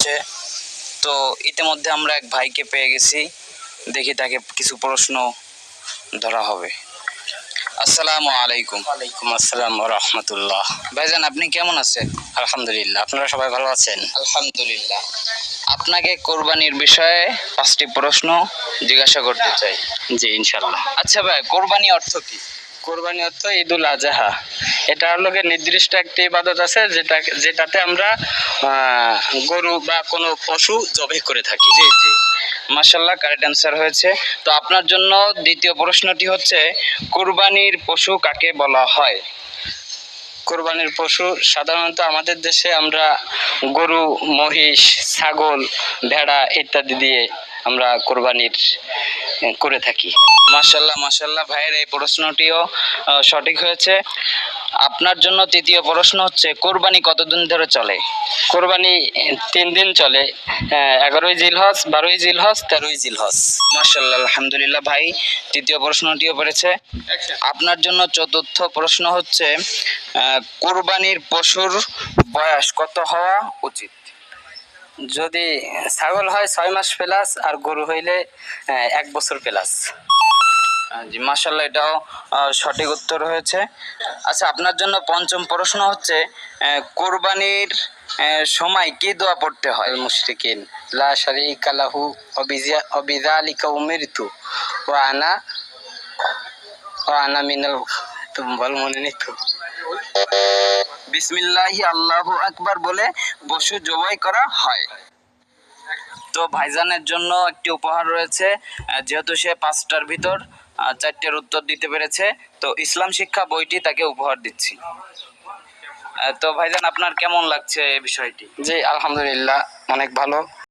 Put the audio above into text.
হচ্ছে। তো ইতিমধ্যে আমরা এক ভাইকে পেয়ে গেছি, দেখি তাকে কিছু প্রশ্ন ধরা হবে। আসসালামু আলাইকুম। ওয়ালাইকুম আসসালাম ওয়া রাহমাতুল্লাহ। ভাইজান, আপনি কেমন আছেন? আলহামদুলিল্লাহ, আপনারা সবাই ভালো আছেন? আলহামদুলিল্লাহ। আপনাকে কোরবানির বিষয়ে 5টি প্রশ্ন জিজ্ঞাসা করতে চাই। জি, ইনশাল্লাহ। আচ্ছা ভাই, কোরবানি অর্থ কি? কোরবানি অর্থ ঈদুল আজহা। এটা হলো নির্দিষ্ট একটি ইবাদত আছে যেটাতে আমরা গরু বা কোনো পশু জবাই করে থাকি। জি জি, মাশাআল্লাহ, কারেক্ট অ্যান্সার হয়েছে। তো আপনার জন্য দ্বিতীয় প্রশ্নটি হচ্ছে, কোরবানির পশু কাকে বলা হয়? কোরবানির পশু সাধারণত আমাদের দেশে আমরা গরু, মহিষ, ছাগল, ভেড়া ইত্যাদি দিয়ে আমরা কোরবানির করে থাকি। মাশাআল্লাহ মাশাআল্লাহ, ভাইয়ের এই প্রশ্নটিও সঠিক হয়েছে। আপনার জন্য তৃতীয় প্রশ্ন হচ্ছে, কোরবানি কতদিন ধরে চলে? কোরবানি 3 দিন চলে, 11ই জিলহজ, 12ই জিলহজ, 13ই জিলহজ। মাশাআল্লাহ, আলহামদুলিল্লাহ, ভাই তৃতীয় প্রশ্নটিও পেরেছে। আপনার জন্য চতুর্থ প্রশ্ন হচ্ছে, কোরবানির পশুর বয়স কত হওয়া উচিত? যদি ছাগল হয় 6 মাস প্লাস, আর গরু হইলে 1 বছর প্লাস। জি, মাশাআল্লাহ, এটাও সঠিক উত্তর হয়েছে। আচ্ছা, আপনার জন্য পঞ্চম প্রশ্ন হচ্ছে, কোরবানির সময় কি দোয়া পড়তে হয়? মুশরিকিন লা শারীকা লাহু ওয়া বিযালিকা উমিরতু ওয়া আনা মিনাল, তুমি বল, মনে নেই তো। বিসমিল্লাহি আল্লাহু আকবার বলে পশু জবাই করা হয়। তো ভাইজানের জন্য একটি উপহার রয়েছে, যেহেতু সে 5টার ভিতর 4টের উত্তর দিতে পেরেছে, তো ইসলাম শিক্ষা বইটি তাকে উপহার দিচ্ছি। তো ভাইজান, আপনার কেমন লাগছে এই বিষয়টি? জি, আলহামদুলিল্লাহ, অনেক ভালো।